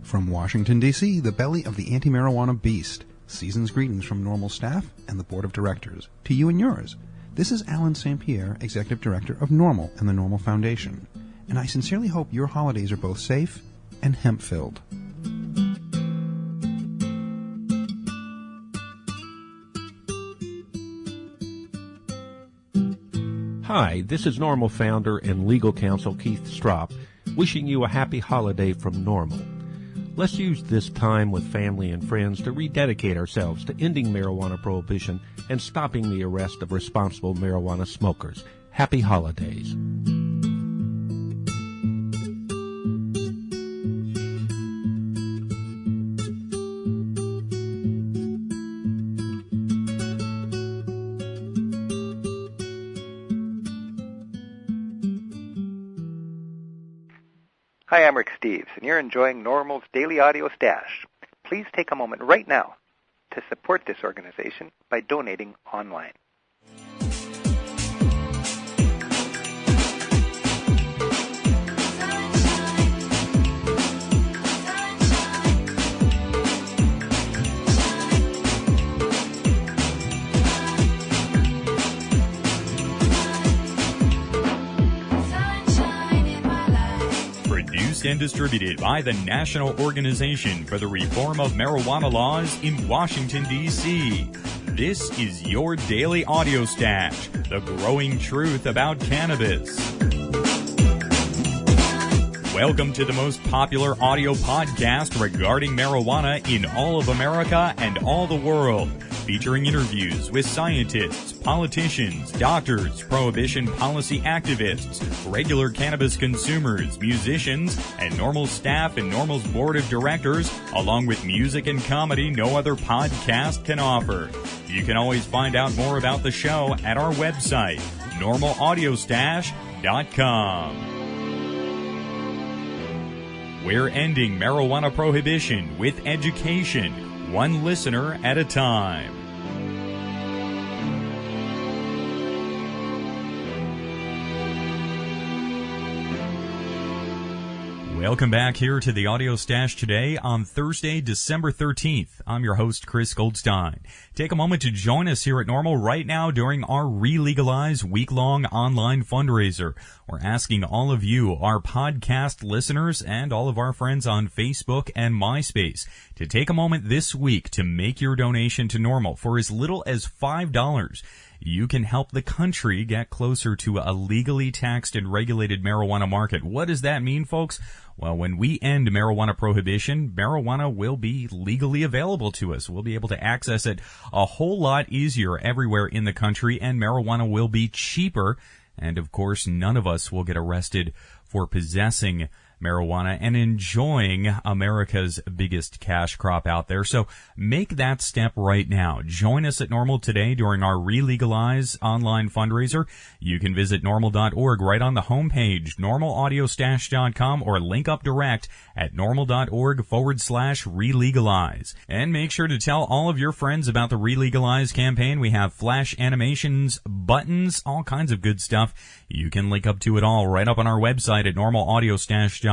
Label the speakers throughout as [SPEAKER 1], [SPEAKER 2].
[SPEAKER 1] From Washington, D.C., the belly of the anti-marijuana beast. Season's greetings from NORML staff and the board of directors. To you and yours. This is Alan St. Pierre, Executive Director of NORML and the NORML Foundation. And I sincerely hope your holidays are both safe and hemp-filled.
[SPEAKER 2] Hi, this is NORML founder and legal counsel Keith Stropp, wishing you a happy holiday from NORML. Let's use this time with family and friends to rededicate ourselves to ending marijuana prohibition and stopping the arrest of responsible marijuana smokers. Happy holidays.
[SPEAKER 3] Hi, I'm Rick Steves, and you're enjoying NORML's Daily Audio Stash. Please take a moment right now to support this organization by donating online.
[SPEAKER 4] Produced and distributed by the National Organization for the Reform of Marijuana Laws in Washington, D.C. This is your Daily Audio Stash, the growing truth about cannabis. Welcome to the most popular audio podcast regarding marijuana in all of America and all the world, featuring interviews with scientists, politicians, doctors, prohibition policy activists, regular cannabis consumers, musicians, and NORML staff and NORML's board of directors, along with music and comedy no other podcast can offer. You can always find out more about the show at our website, NORMLAudiostash.com. We're ending marijuana prohibition with education, one listener at a time. Welcome back here to the Audio Stash today on Thursday, December 13th. I'm your host, Chris Goldstein. Take a moment to join us here at NORML right now during our Re-Legalize week-long online fundraiser. We're asking all of you, our podcast listeners, and all of our friends on Facebook and MySpace to take a moment this week to make your donation to NORML for as little as $5. You can help the country get closer to a legally taxed and regulated marijuana market. What does that mean, folks? Well, when we end marijuana prohibition, marijuana will be legally available to us. We'll be able to access it a whole lot easier everywhere in the country, and marijuana will be cheaper. And, of course, none of us will get arrested for possessing marijuana and enjoying America's biggest cash crop out there. So make that step right now. Join us at NORML today during our Re-Legalize online fundraiser. You can visit NORML.org right on the homepage, NORMLAudiostash.com, or link up direct at NORML.org/Re-Legalize. And make sure to tell all of your friends about the Re-Legalize campaign. We have flash animations, buttons, all kinds of good stuff. You can link up to it all right up on our website at NORMLAudiostash.com.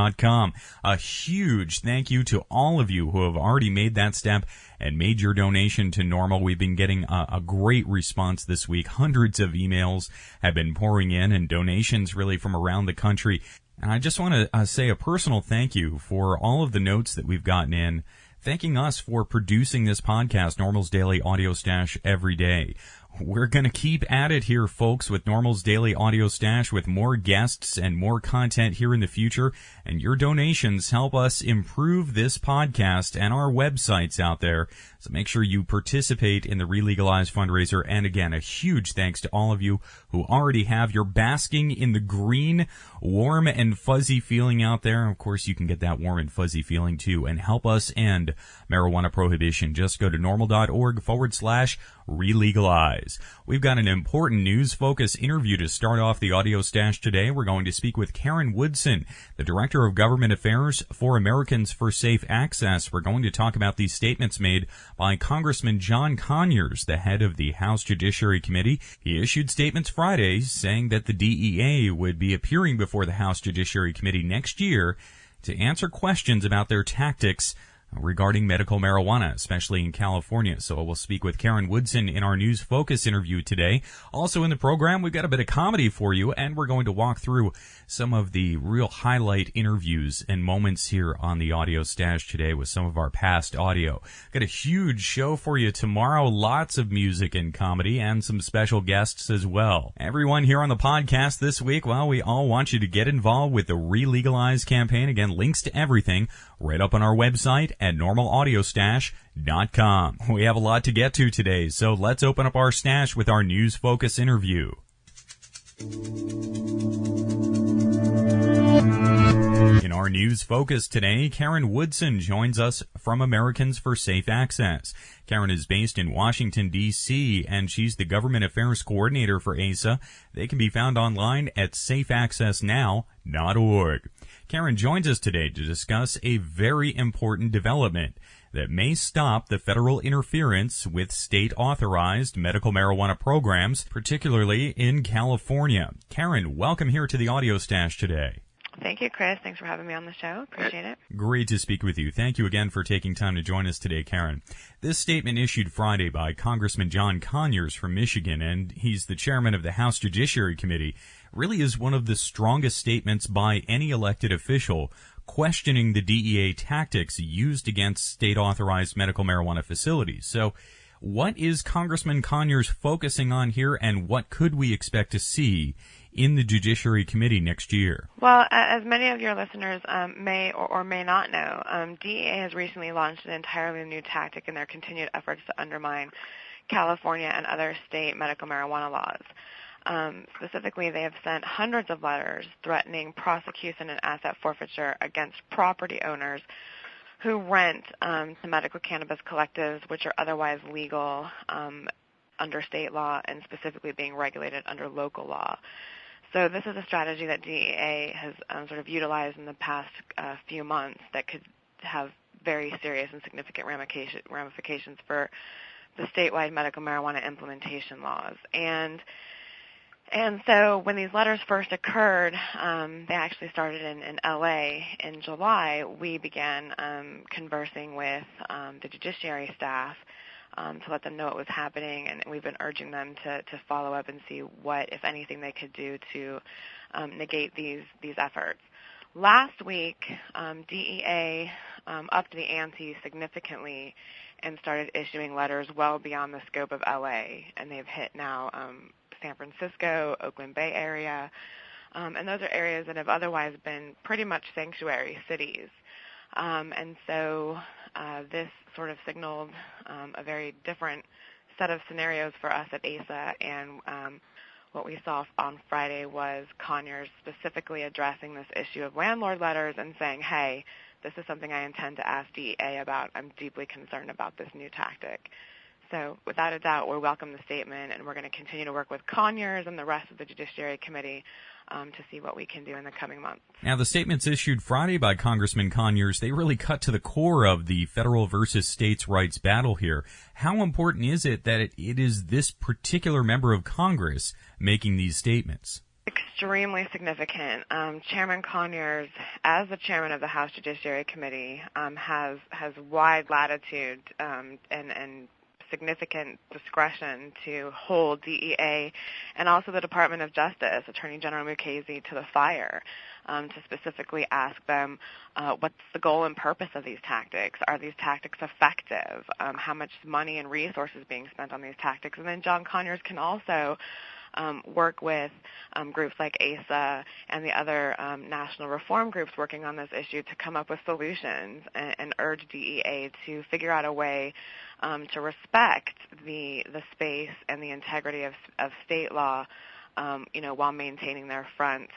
[SPEAKER 4] A huge thank you to all of you who have already made that step and made your donation to NORML. We've been getting a great response this week. Hundreds of emails have been pouring in, and donations really from around the country. And I just want to say a personal thank you for all of the notes that we've gotten in, thanking us for producing this podcast, NORML's Daily Audio Stash, every day. We're going to keep at it here, folks, with NORML's Daily Audio Stash, with more guests and more content here in the future. And your donations help us improve this podcast and our websites out there. So make sure you participate in the Re-Legalize fundraiser. And again, a huge thanks to all of you who already have. You're basking in the green, warm and fuzzy feeling out there. Of course, you can get that warm and fuzzy feeling too and help us end marijuana prohibition. Just go to NORML.org/Re-Legalize. We've got an important news focus interview to start off the Audio Stash today. We're going to speak with Karen Woodson, the Director of Government Affairs for Americans for Safe Access. We're going to talk about these statements made by Congressman John Conyers, the head of the House Judiciary Committee. He issued statements Friday saying that the DEA would be appearing before the House Judiciary Committee next year to answer questions about their tactics regarding medical marijuana, especially in California. So we'll speak with Karen Woodson in our News Focus interview today. Also in the program, we've got a bit of comedy for you, and we're going to walk through some of the real highlight interviews and moments here on the Audio Stash today with some of our past audio. Got a huge show for you tomorrow, lots of music and comedy, and some special guests as well. Everyone here on the podcast this week, well, we all want you to get involved with the Re-Legalize campaign. Again, links to everything right up on our website at normalaudiostash.com. We have a lot to get to today, so let's open up our stash with our News Focus interview. In our News Focus today, Karen Woodson joins us from Americans for Safe Access. Karen is based in Washington, D.C., and she's the Government Affairs Coordinator for ASA. They can be found online at safeaccessnow.org. Karen joins us today to discuss a very important development that may stop the federal interference with state-authorized medical marijuana programs, particularly in California. Karen, welcome here to the Audio Stash today.
[SPEAKER 5] Thank you, Chris. Thanks for having me on the show. Appreciate it.
[SPEAKER 4] Great to speak with you. Thank you again for taking time to join us today, Karen. This statement issued Friday by Congressman John Conyers from Michigan, and he's the chairman of the House Judiciary Committee, really is one of the strongest statements by any elected official questioning the DEA tactics used against state-authorized medical marijuana facilities. So what is Congressman Conyers focusing on here, and what could we expect to see in the Judiciary Committee next year?
[SPEAKER 5] Well, as many of your listeners may or may not know, DEA has recently launched an entirely new tactic in their continued efforts to undermine California and other state medical marijuana laws. Specifically, they have sent hundreds of letters threatening prosecution and asset forfeiture against property owners who rent to medical cannabis collectives, which are otherwise legal under state law and specifically being regulated under local law. So this is a strategy that DEA has sort of utilized in the past few months that could have very serious and significant ramifications for the statewide medical marijuana implementation laws. And so when these letters first occurred, they actually started in L.A. in July. We began conversing with the judiciary staff to let them know what was happening, and we've been urging them to follow up and see what, if anything, they could do to negate these efforts. Last week, DEA upped the ante significantly and started issuing letters well beyond the scope of L.A., and they've hit now San Francisco, Oakland Bay area, and those are areas that have otherwise been pretty much sanctuary cities. And so this sort of signaled a very different set of scenarios for us at ASA, and what we saw on Friday was Conyers specifically addressing this issue of landlord letters and saying, hey, this is something I intend to ask DEA about. I'm deeply concerned about this new tactic. So without a doubt, we welcome the statement, and we're going to continue to work with Conyers and the rest of the Judiciary Committee to see what we can do in the coming months.
[SPEAKER 4] Now, the statements issued Friday by Congressman Conyers, they really cut to the core of the federal versus states' rights battle here. How important is it that it is this particular member of Congress making these statements?
[SPEAKER 5] Extremely significant. Chairman Conyers, as the chairman of the House Judiciary Committee, has wide latitude and significant discretion to hold DEA and also the Department of Justice, Attorney General Mukasey, to the fire to specifically ask them what's the goal and purpose of these tactics? Are these tactics effective? How much money and resources being spent on these tactics? And then John Conyers can also work with groups like ASA and the other national reform groups working on this issue to come up with solutions and urge DEA to figure out a way to respect the space and the integrity of state law, while maintaining their front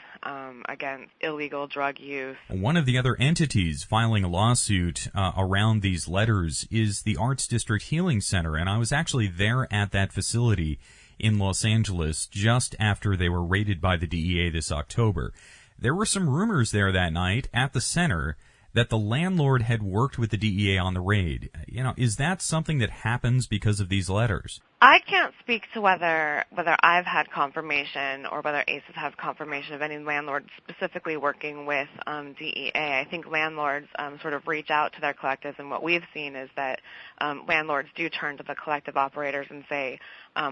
[SPEAKER 5] against illegal drug use.
[SPEAKER 4] One of the other entities filing a lawsuit around these letters is the Arts District Healing Center, and I was actually there at that facility in Los Angeles just after they were raided by the DEA this October. There were some rumors there that night at the center that the landlord had worked with the DEA on the raid. Is that something that happens because of these letters?
[SPEAKER 5] I can't speak to whether I've had confirmation or whether ACES has confirmation of any landlords specifically working with DEA. I think landlords sort of reach out to their collectives, and what we've seen is that landlords do turn to the collective operators and say,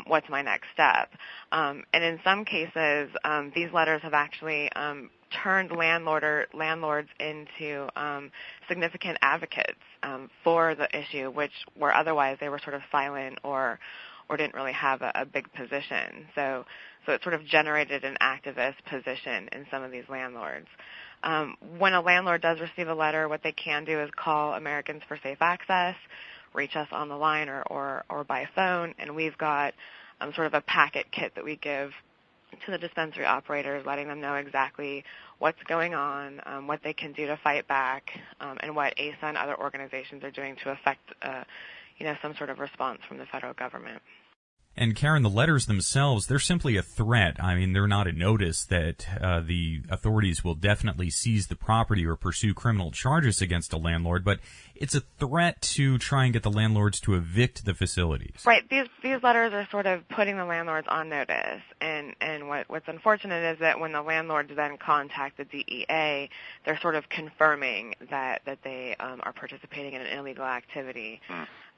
[SPEAKER 5] what's my next step? And in some cases, these letters have actually turned landlords into significant advocates for the issue, which where otherwise they were sort of silent or didn't really have a big position. So it sort of generated an activist position in some of these landlords. When a landlord does receive a letter, what they can do is call Americans for Safe Access, reach us on the line or by phone, and we've got sort of a packet kit that we give to the dispensary operators, letting them know exactly what's going on, what they can do to fight back, and what ASA and other organizations are doing to affect some sort of response from the federal government.
[SPEAKER 4] And Karen, the letters themselves, they're simply a threat. I mean, they're not a notice that the authorities will definitely seize the property or pursue criminal charges against a landlord, but it's a threat to try and get the landlords to evict the facilities.
[SPEAKER 5] Right. These letters are sort of putting the landlords on notice, and what's unfortunate is that when the landlords then contact the DEA, they're sort of confirming that they are participating in an illegal activity.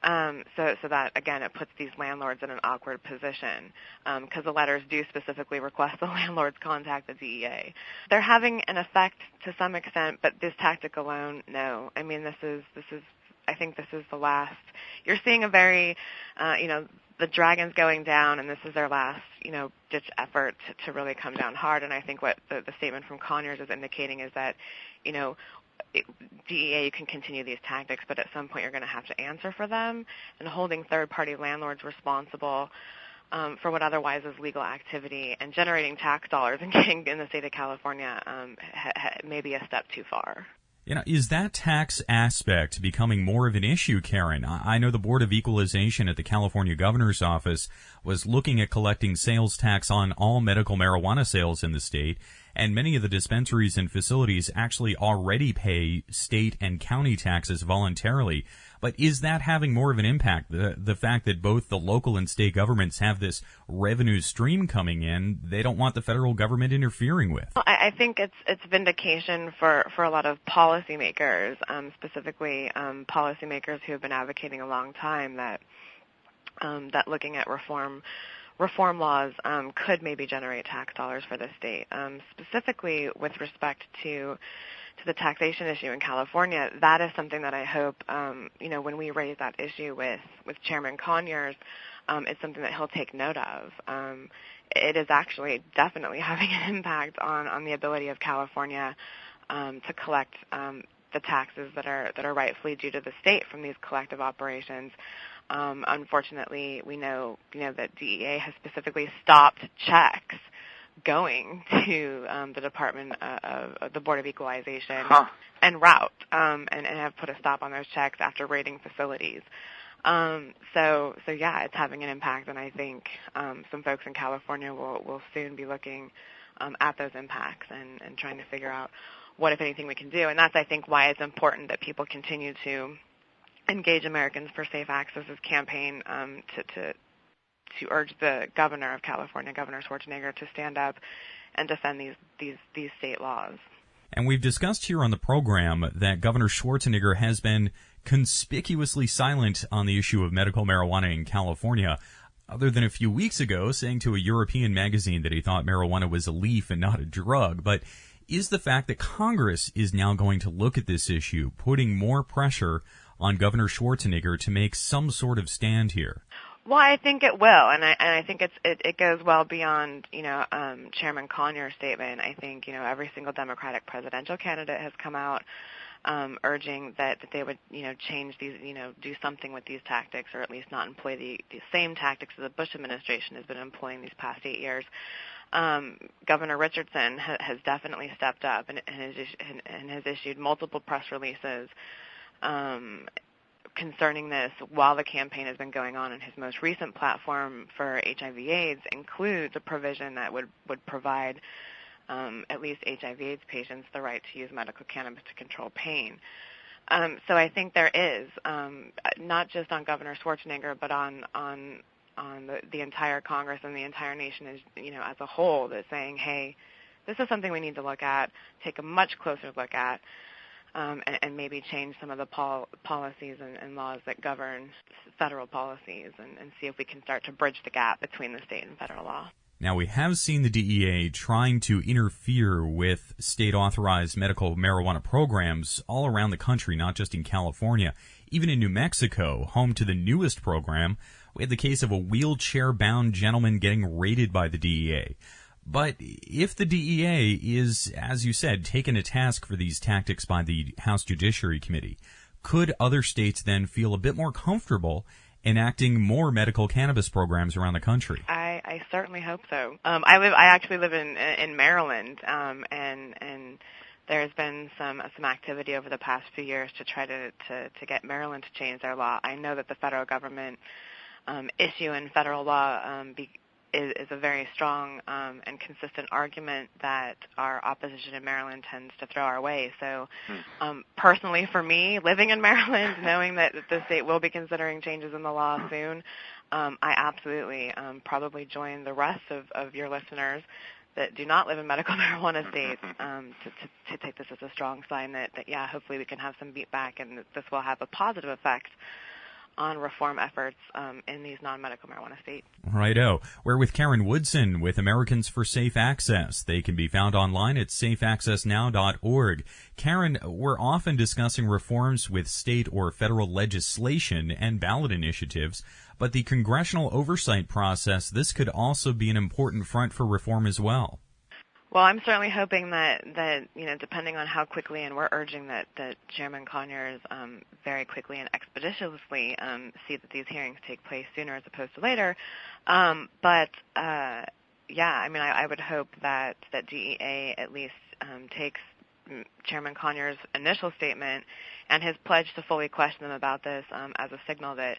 [SPEAKER 5] So that, again, it puts these landlords in an awkward position because the letters do specifically request the landlords contact the DEA. They're having an effect to some extent, but this tactic alone, no. I mean, I think this is the last. You're seeing a very, the dragon's going down, and this is their last, ditch effort to really come down hard. And I think what the statement from Conyers is indicating is that, DEA, you can continue these tactics, but at some point you're going to have to answer for them, and holding third-party landlords responsible for what otherwise is legal activity and generating tax dollars and getting in the state of California may be a step too far.
[SPEAKER 4] Is that tax aspect becoming more of an issue, Karen? I know the Board of Equalization at the California Governor's Office was looking at collecting sales tax on all medical marijuana sales in the state, and many of the dispensaries and facilities actually already pay state and county taxes voluntarily. But is that having more of an impact? The fact that both the local and state governments have this revenue stream coming in, they don't want the federal government interfering with.
[SPEAKER 5] Well, I think it's vindication for a lot of policymakers, specifically policymakers who have been advocating a long time that looking at reform laws could maybe generate tax dollars for the state. Specifically with respect to the taxation issue in California, that is something that I hope, when we raise that issue with Chairman Conyers, it's something that he'll take note of. It is actually definitely having an impact on the ability of California to collect the taxes that are rightfully due to the state from these collective operations. Unfortunately, we know that DEA has specifically stopped checks going to the Department of the Board of Equalization and route and have put a stop on those checks after raiding facilities. So yeah, it's having an impact, and I think some folks in California will soon be looking at those impacts and trying to figure out what, if anything, we can do. And that's, I think, why it's important that people continue to engage Americans for Safe Access's campaign to urge the governor of California, Governor Schwarzenegger, to stand up and defend these state laws.
[SPEAKER 4] And we've discussed here on the program that Governor Schwarzenegger has been conspicuously silent on the issue of medical marijuana in California, other than a few weeks ago saying to a European magazine that he thought marijuana was a leaf and not a drug. But is the fact that Congress is now going to look at this issue putting more pressure on Governor Schwarzenegger to make some sort of stand here?
[SPEAKER 5] Well, I think it will, and I think it goes well beyond Chairman Conyers' statement. I think every single Democratic presidential candidate has come out urging that they would change these, do something with these tactics, or at least not employ the same tactics that the Bush administration has been employing these past 8 years. Governor Richardson has definitely stepped up and has issued multiple press releases concerning this while the campaign has been going on, and his most recent platform for HIV/AIDS includes a provision that would provide at least HIV/AIDS patients the right to use medical cannabis to control pain. So I think there is, not just on Governor Schwarzenegger, but on the entire Congress and the entire nation as a whole, that's saying, hey, this is something we need to look at, take a much closer look at, and maybe change some of the policies and laws that govern federal policies, and see if we can start to bridge the gap between the state and federal law.
[SPEAKER 4] Now, we have seen the DEA trying to interfere with state-authorized medical marijuana programs all around the country, not just in California. Even in New Mexico, home to the newest program, we had the case of a wheelchair-bound gentleman getting raided by the DEA. But if the DEA is, as you said, taken to task for these tactics by the House Judiciary Committee, could other states then feel a bit more comfortable enacting more medical cannabis programs around the country?
[SPEAKER 5] I certainly hope so. I actually live in Maryland, and there's been some activity over the past few years to try to get Maryland to change their law. I know that the federal government issue in federal law is a very strong and consistent argument that our opposition in Maryland tends to throw our way. So personally for me, living in Maryland, knowing that the state will be considering changes in the law soon, I absolutely probably join the rest of your listeners that do not live in medical marijuana states to take this as a strong sign that yeah, hopefully we can have some beat back, and that this will have a positive effect on reform efforts in these non-medical marijuana states.
[SPEAKER 4] Righto. We're with Karen Woodson with Americans for Safe Access. They can be found online at safeaccessnow.org. Karen, we're often discussing reforms with state or federal legislation and ballot initiatives, but the congressional oversight process, this could also be an important front for reform as well.
[SPEAKER 5] Well, I'm certainly hoping that depending on how quickly, and we're urging that Chairman Conyers very quickly and expeditiously see that these hearings take place sooner as opposed to later. I would hope that DEA at least takes Chairman Conyers' initial statement and his pledge to fully question them about this as a signal that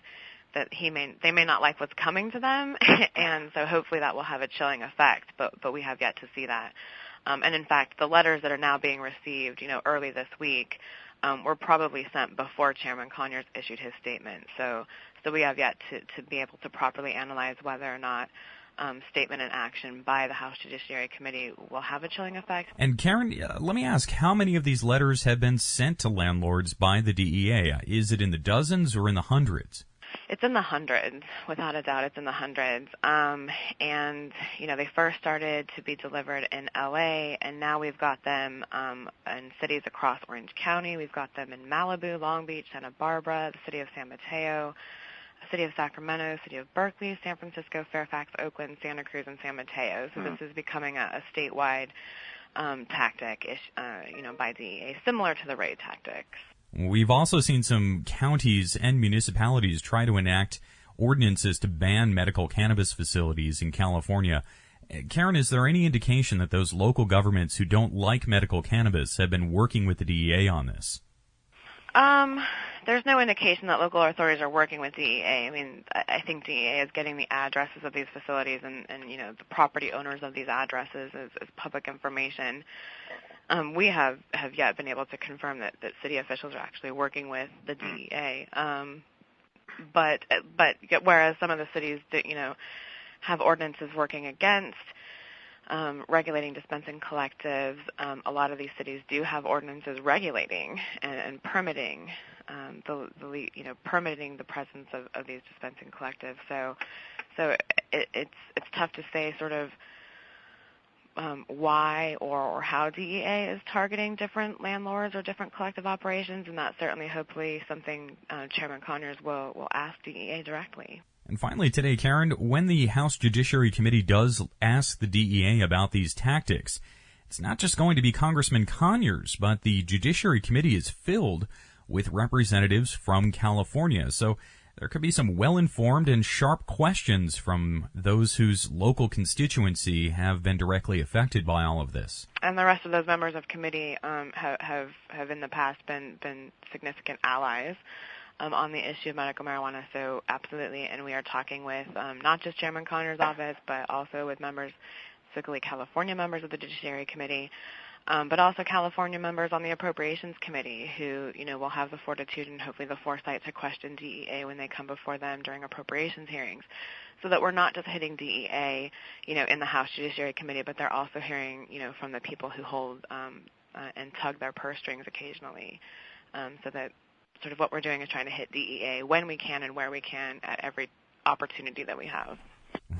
[SPEAKER 5] they may not like what's coming to them, and so hopefully that will have a chilling effect, but we have yet to see that. And in fact, the letters that are now being received, early this week, were probably sent before Chairman Conyers issued his statement. So we have yet to be able to properly analyze whether or not statement and action by the House Judiciary Committee will have a chilling effect.
[SPEAKER 4] And Karen, let me ask, how many of these letters have been sent to landlords by the DEA? Is it in the dozens or in the hundreds?
[SPEAKER 5] It's in the hundreds, without a doubt. It's in the hundreds. They first started to be delivered in L.A., and now we've got them in cities across Orange County. We've got them in Malibu, Long Beach, Santa Barbara, the city of San Mateo, the city of Sacramento, city of Berkeley, San Francisco, Fairfax, Oakland, Santa Cruz, and San Mateo. So this is becoming a statewide tactic, by DEA, similar to the raid tactics.
[SPEAKER 4] We've also seen some counties and municipalities try to enact ordinances to ban medical cannabis facilities in California. Karen, is there any indication that those local governments who don't like medical cannabis have been working with the DEA on this?
[SPEAKER 5] There's no indication that local authorities are working with DEA. I mean, I think DEA is getting the addresses of these facilities and the property owners of these addresses as public information. We have yet been able to confirm that city officials are actually working with the DEA. But whereas some of the cities that, have ordinances working against regulating dispensing collectives, a lot of these cities do have ordinances regulating and permitting permitting the presence of these dispensing collectives. So it's tough to say sort of why or how DEA is targeting different landlords or different collective operations, and that's certainly hopefully something Chairman Conyers will ask DEA directly.
[SPEAKER 4] And finally today, Karen, when the House Judiciary Committee does ask the DEA about these tactics, it's not just going to be Congressman Conyers, but the Judiciary Committee is filled with representatives from California. So there could be some well-informed and sharp questions from those whose local constituency have been directly affected by all of this.
[SPEAKER 5] And the rest of those members of committee have in the past been significant allies on the issue of medical marijuana. So absolutely, and we are talking with not just Chairman Conyers' office, but also with members specifically California members of the Judiciary Committee, but also California members on the Appropriations Committee who, will have the fortitude and hopefully the foresight to question DEA when they come before them during appropriations hearings, so that we're not just hitting DEA, in the House Judiciary Committee, but they're also hearing, from the people who hold and tug their purse strings occasionally, so that sort of what we're doing is trying to hit DEA when we can and where we can at every opportunity that we have.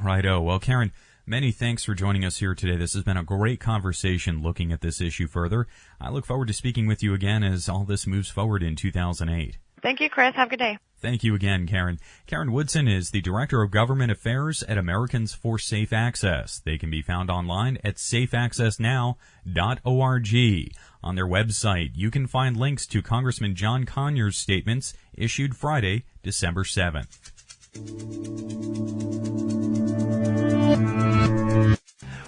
[SPEAKER 4] Righto. Well, Karen, many thanks for joining us here today. This has been a great conversation looking at this issue further. I look forward to speaking with you again as all this moves forward in 2008.
[SPEAKER 5] Thank you, Chris. Have a good day.
[SPEAKER 4] Thank you again, Karen. Karen Woodson is the Director of Government Affairs at Americans for Safe Access. They can be found online at safeaccessnow.org. On their website, you can find links to Congressman John Conyers' statements issued Friday, December 7th.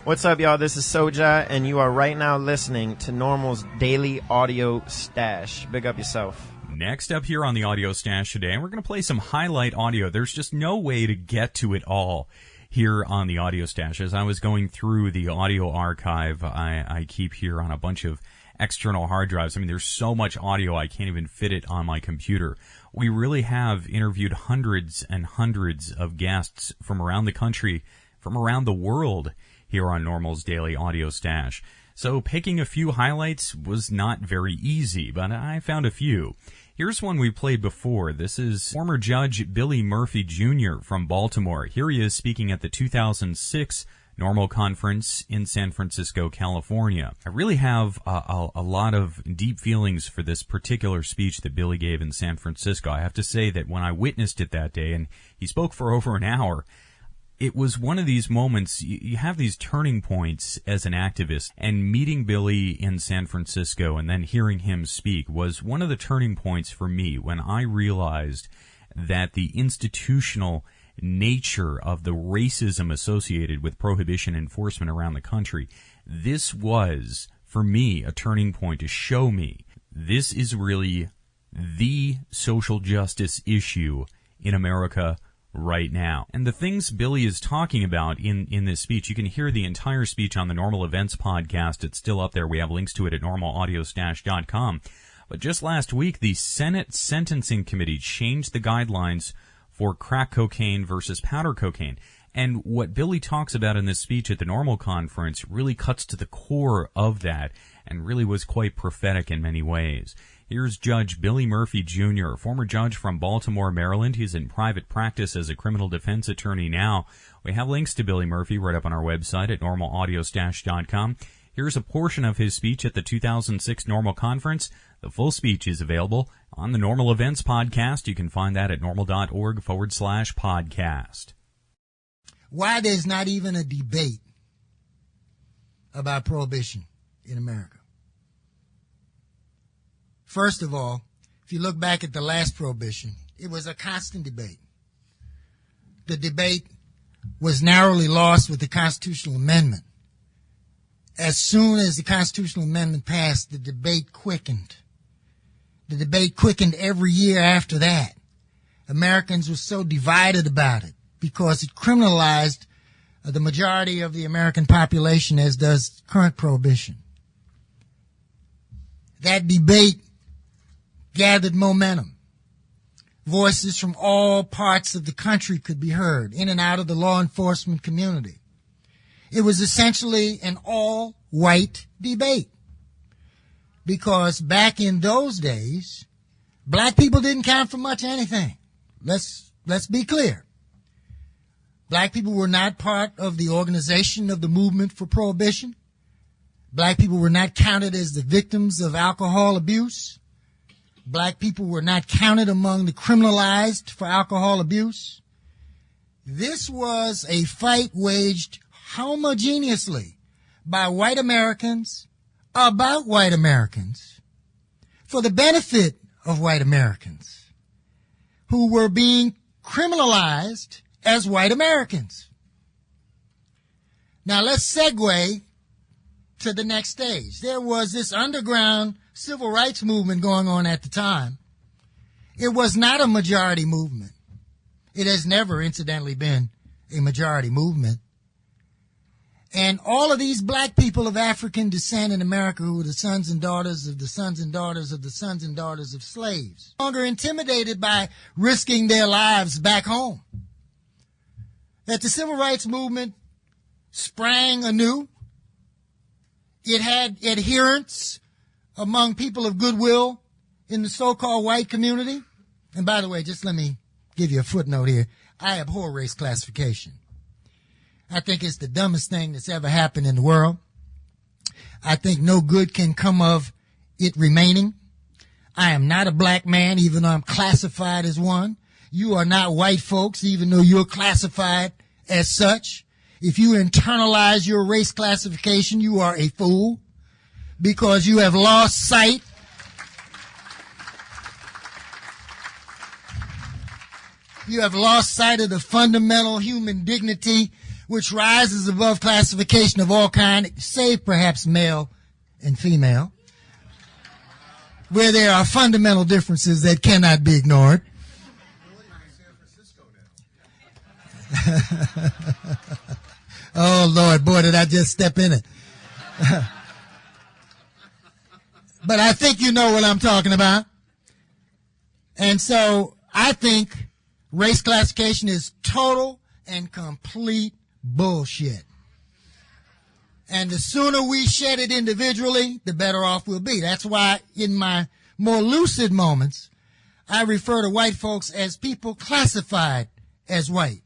[SPEAKER 6] What's up, y'all? This is Soja, and you are right now listening to NORML's Daily Audio Stash. Big up yourself.
[SPEAKER 4] Next up here on the Audio Stash today, we're going to play some highlight audio. There's just no way to get to it all here on the Audio Stash. As I was going through the audio archive I keep here on a bunch of external hard drives, I mean, there's so much audio I can't even fit it on my computer. We really have interviewed hundreds and hundreds of guests from around the country, from around the world here on NORML's Daily Audio Stash. So picking a few highlights was not very easy, but I found a few. Here's one we played before. This is former Judge Billy Murphy Jr. from Baltimore. Here he is speaking at the 2006 NORML Conference in San Francisco, California. I really have a lot of deep feelings for this particular speech that Billy gave in San Francisco. I have to say that when I witnessed it that day, and he spoke for over an hour, it was one of these moments, you have these turning points as an activist, and meeting Billy in San Francisco and then hearing him speak was one of the turning points for me when I realized that the institutional nature of the racism associated with prohibition enforcement around the country, this was, for me, a turning point to show me this is really the social justice issue in America right now. And the things Billy is talking about in this speech, you can hear the entire speech on the NORML Events podcast. It's still up there. We have links to it at normalaudiostash.com. But just last week, the Senate Sentencing Committee changed the guidelines for crack cocaine versus powder cocaine. And what Billy talks about in this speech at the NORML conference really cuts to the core of that and really was quite prophetic in many ways. Here's Judge Billy Murphy Jr., former judge from Baltimore, Maryland. He's in private practice as a criminal defense attorney now. We have links to Billy Murphy right up on our website at normalaudiostash.com. Here's a portion of his speech at the 2006 NORML conference. The full speech is available on the NORML Events podcast. You can find that at norml.org/podcast.
[SPEAKER 7] Why there's not even a debate about prohibition in America. First of all, if you look back at the last prohibition, it was a constant debate. The debate was narrowly lost with the constitutional amendment. As soon as the constitutional amendment passed, the debate quickened. The debate quickened every year after that. Americans were so divided about it because it criminalized the majority of the American population, as does current prohibition. That debate gathered momentum. Voices from all parts of the country could be heard in and out of the law enforcement community. It was essentially an all-white debate because back in those days, black people didn't count for much anything. Let's be clear. Black people were not part of the organization of the movement for prohibition. Black people were not counted as the victims of alcohol abuse. Black people were not counted among the criminalized for alcohol abuse. This was a fight waged homogeneously by white Americans about white Americans for the benefit of white Americans who were being criminalized as white Americans. Now let's segue to the next stage. There was this underground civil rights movement going on at the time. It was not a majority movement. It has never, incidentally, been a majority movement. And all of these black people of African descent in America who were the sons and daughters of the sons and daughters of the sons and daughters of slaves, no longer intimidated by risking their lives back home. That the civil rights movement sprang anew. It had adherents among people of goodwill in the so-called white community. And by the way, just let me give you a footnote here. I abhor race classification. I think it's the dumbest thing that's ever happened in the world. I think no good can come of it remaining. I am not a black man, even though I'm classified as one. You are not white folks, even though you're classified as such. If you internalize your race classification, you are a fool because you have lost sight of the fundamental human dignity which rises above classification of all kinds, save perhaps male and female, where there are fundamental differences that cannot be ignored. Oh, Lord, boy, did I just step in it. But I think you know what I'm talking about. And so I think race classification is total and complete bullshit. And the sooner we shed it individually, the better off we'll be. That's why in my more lucid moments, I refer to white folks as people classified as white,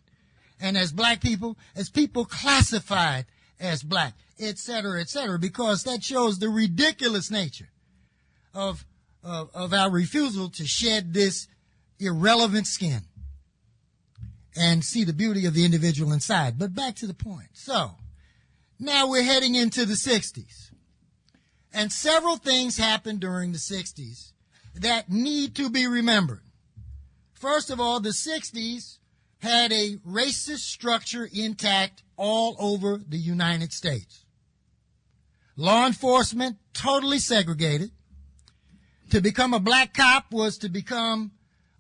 [SPEAKER 7] and as black people as people classified as black, et cetera, because that shows the ridiculous nature of our refusal to shed this irrelevant skin and see the beauty of the individual inside. But back to the point. So, now we're heading into the 60s. And several things happened during the 60s that need to be remembered. First of all, the 60s had a racist structure intact all over the United States. Law enforcement totally segregated. To become a black cop was to become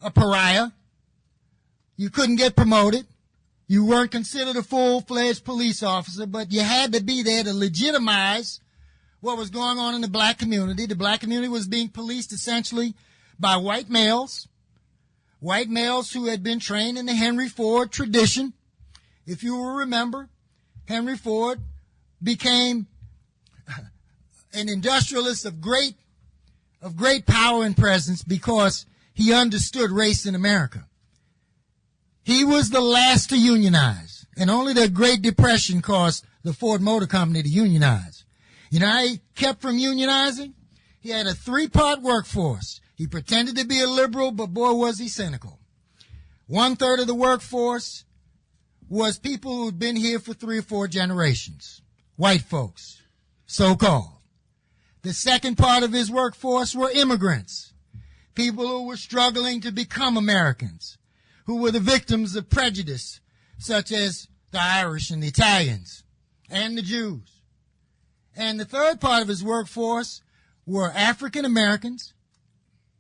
[SPEAKER 7] a pariah. You couldn't get promoted. You weren't considered a full-fledged police officer, but you had to be there to legitimize what was going on in the black community. The black community was being policed essentially by white males who had been trained in the Henry Ford tradition. If you will remember, Henry Ford became an industrialist of great power and presence because he understood race in America. He was the last to unionize, and only the Great Depression caused the Ford Motor Company to unionize. You know how he kept from unionizing? He had a 3-part workforce. He pretended to be a liberal, but boy, was he cynical. 1/3 of the workforce was people who'd been here for 3 or 4 generations. White folks, so-called. The second part of his workforce were immigrants, people who were struggling to become Americans, who were the victims of prejudice, such as the Irish and the Italians and the Jews. And the third part of his workforce were African Americans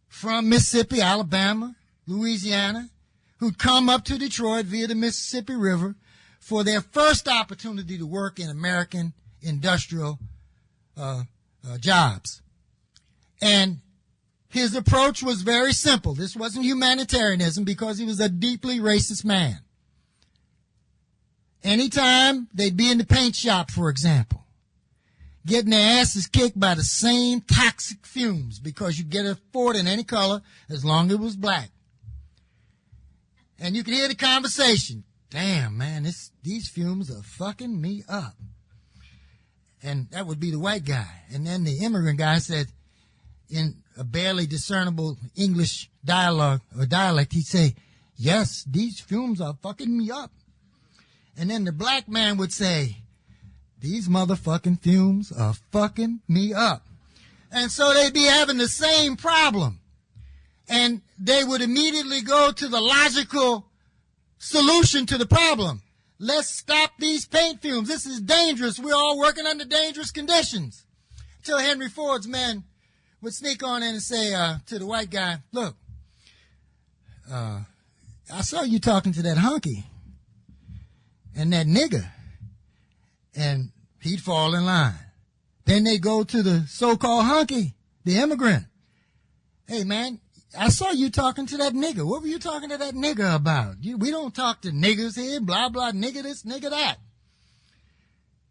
[SPEAKER 7] from Mississippi, Alabama, Louisiana, who'd come up to Detroit via the Mississippi River for their first opportunity to work in American industrial jobs. And his approach was very simple. This wasn't humanitarianism because he was a deeply racist man. Anytime they'd be in the paint shop, for example, getting their asses kicked by the same toxic fumes because you get a Ford in any color as long as it was black. And you could hear the conversation. Damn, man, these fumes are fucking me up. And that would be the white guy. And then the immigrant guy said, in a barely discernible English dialogue or dialect, he'd say, yes, these fumes are fucking me up. And then the black man would say, these motherfucking fumes are fucking me up. And so they'd be having the same problem. And they would immediately go to the logical solution to the problem. Let's stop these paint fumes. This is dangerous. We're all working under dangerous conditions. Until Henry Ford's men would sneak on in and say to the white guy, look, I saw you talking to that hunky and that nigger. And He'd fall in line. Then they go to the so-called hunky, the immigrant. Hey, man, I saw you talking to that nigger. What were you talking to that nigger about? We don't talk to niggers here, blah, blah, nigger this, nigger that.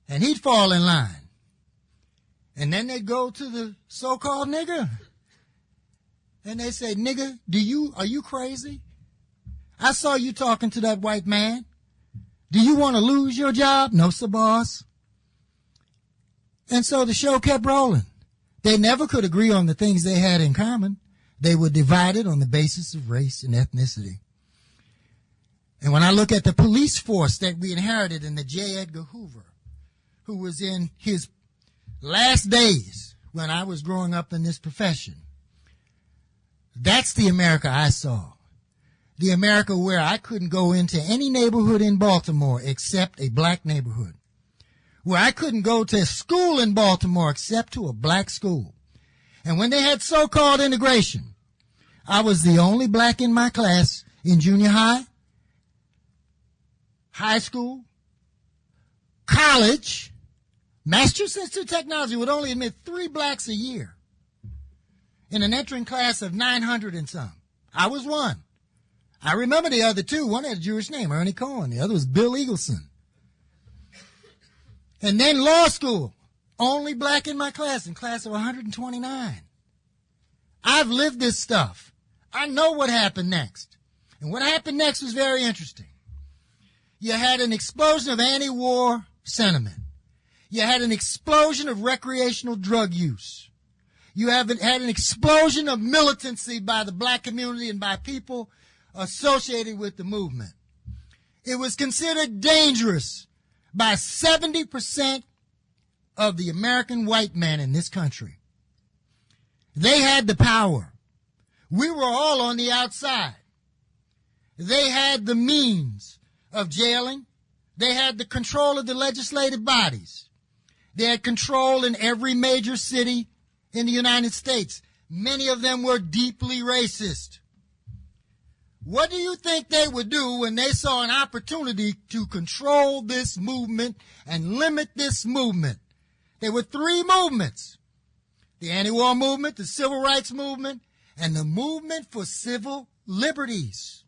[SPEAKER 7] And he'd fall in line. And then they'd go to the so-called nigger. And they say, nigger, are you crazy? I saw you talking to that white man. Do you want to lose your job? No, sir, boss. And so the show kept rolling. They never could agree on the things they had in common. They were divided on the basis of race and ethnicity. And when I look at the police force that we inherited in the J. Edgar Hoover, who was in his last days when I was growing up in this profession, that's the America I saw. The America where I couldn't go into any neighborhood in Baltimore except a black neighborhood. Where I couldn't go to school in Baltimore except to a black school. And when they had so-called integration, I was the only black in my class in junior high, high school, college. Massachusetts Institute of Technology would only admit 3 blacks a year in an entering class of 900 and some. I was one. I remember the other 2. One had a Jewish name, Ernie Cohen. The other was Bill Eagleson. And then law school, only black in my class of 129. I've lived this stuff. I know what happened next. And what happened next was very interesting. You had an explosion of anti-war sentiment. You had an explosion of recreational drug use. You had an explosion of militancy by the black community and by people associated with the movement. It was considered dangerous by 70% of the American white man in this country. They had the power. We were all on the outside. They had the means of jailing. They had the control of the legislative bodies. They had control in every major city in the United States. Many of them were deeply racist. What do you think they would do when they saw an opportunity to control this movement and limit this movement? There were 3 movements: the anti-war movement, the civil rights movement, and the movement for civil liberties,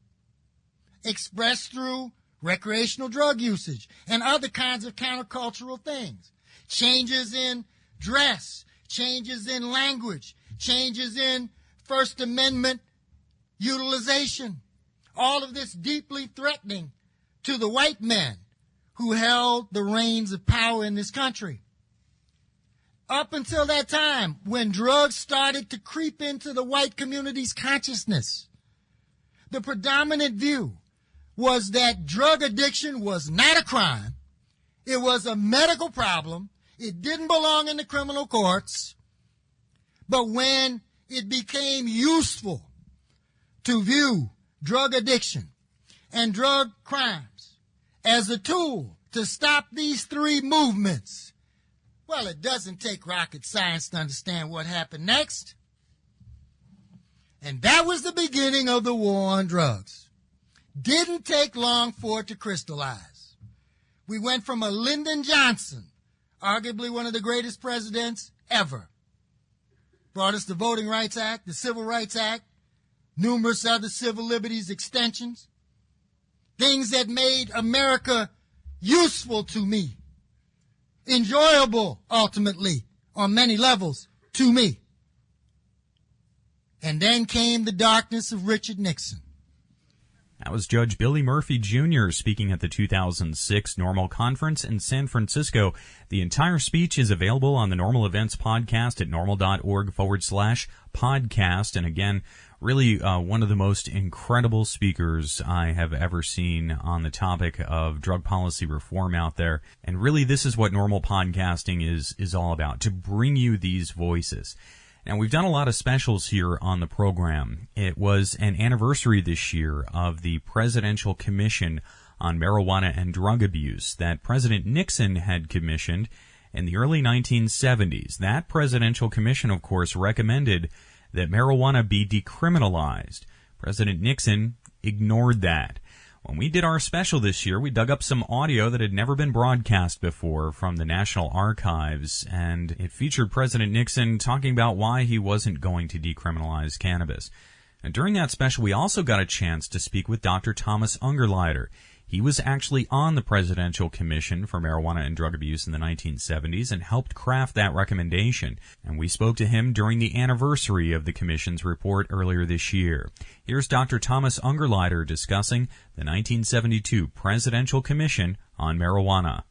[SPEAKER 7] expressed through recreational drug usage and other kinds of countercultural things. Changes in dress, changes in language, changes in First Amendment utilization. All of this deeply threatening to the white men who held the reins of power in this country. Up until that time, when drugs started to creep into the white community's consciousness, the predominant view was that drug addiction was not a crime. It was a medical problem. It didn't belong in the criminal courts. But when it became useful to view drug addiction and drug crimes as a tool to stop these 3 movements, well, it doesn't take rocket science to understand what happened next. And that was the beginning of the war on drugs. Didn't take long for it to crystallize. We went from a Lyndon Johnson, arguably one of the greatest presidents ever, brought us the Voting Rights Act, the Civil Rights Act, numerous other civil liberties extensions, things that made America useful to me, enjoyable, ultimately, on many levels, to me. And then came the darkness of Richard Nixon.
[SPEAKER 4] That was Judge Billy Murphy Jr. speaking at the 2006 NORML Conference in San Francisco. The entire speech is available on the NORML Events podcast at norml.org/podcast. And again, really one of the most incredible speakers I have ever seen on the topic of drug policy reform out there. And really, this is what NORML podcasting is all about, to bring you these voices. Now, we've done a lot of specials here on the program. It was an anniversary this year of the Presidential Commission on Marijuana and Drug Abuse that President Nixon had commissioned in the early 1970s. That Presidential Commission, of course, recommended that marijuana be decriminalized. President Nixon ignored that. When we did our special this year, we dug up some audio that had never been broadcast before from the National Archives, and it featured President Nixon talking about why he wasn't going to decriminalize cannabis. And during that special, we also got a chance to speak with Dr. Thomas Ungerleider. He was actually on the Presidential Commission for Marijuana and Drug Abuse in the 1970s and helped craft that recommendation. And we spoke to him during the anniversary of the Commission's report earlier this year. Here's Dr. Thomas Ungerleider discussing the 1972 Presidential Commission on Marijuana.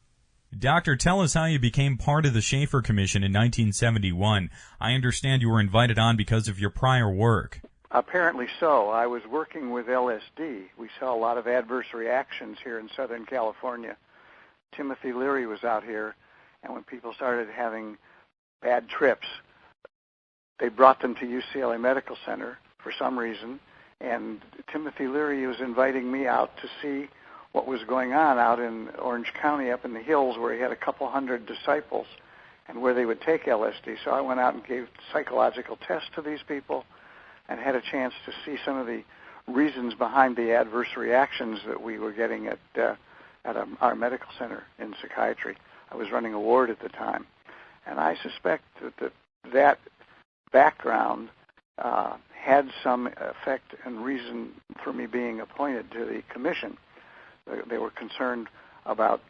[SPEAKER 4] Doctor, tell us how you became part of the Schaefer Commission in 1971. I understand you were invited on because of your prior work.
[SPEAKER 8] Apparently so. I was working with LSD. We saw a lot of adverse reactions here in Southern California. Timothy Leary was out here, and when people started having bad trips, they brought them to UCLA Medical Center for some reason, and Timothy Leary was inviting me out to see what was going on out in Orange County up in the hills where he had a couple hundred disciples and where they would take LSD. So I went out and gave psychological tests to these people and had a chance to see some of the reasons behind the adverse reactions that we were getting at our medical center in psychiatry. I was running a ward at the time. And I suspect that background had some effect and reason for me being appointed to the commission. They were concerned about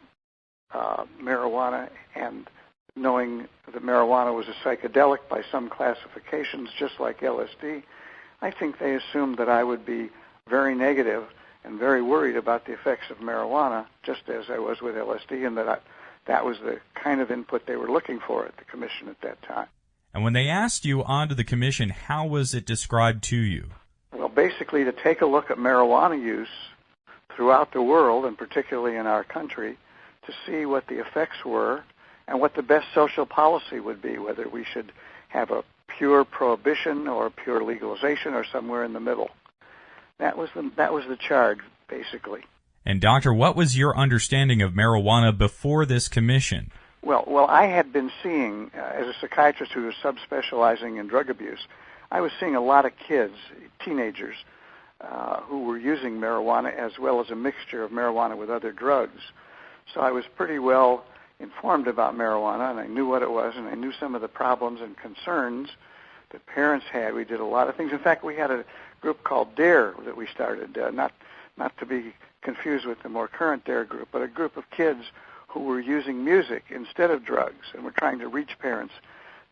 [SPEAKER 8] marijuana and knowing that marijuana was a psychedelic by some classifications, just like LSD. I think they assumed that I would be very negative and very worried about the effects of marijuana, just as I was with LSD, and that was the kind of input they were looking for at the commission at that time.
[SPEAKER 4] And when they asked you onto the commission, how was it described to you?
[SPEAKER 8] Well, basically to take a look at marijuana use throughout the world, and particularly in our country, to see what the effects were and what the best social policy would be, whether we should have a pure prohibition or pure legalization or somewhere in the middle. That was the charge, basically.
[SPEAKER 4] And doctor, what was your understanding of marijuana before this commission?
[SPEAKER 8] Well, I had been seeing, as a psychiatrist who was subspecializing in drug abuse, I was seeing a lot of kids, teenagers, who were using marijuana as well as a mixture of marijuana with other drugs. So I was pretty well informed about marijuana, and I knew what it was, and I knew some of the problems and concerns that parents had. We did a lot of things. In fact, we had a group called DARE that we started, not to be confused with the more current DARE group, but a group of kids who were using music instead of drugs, and we're trying to reach parents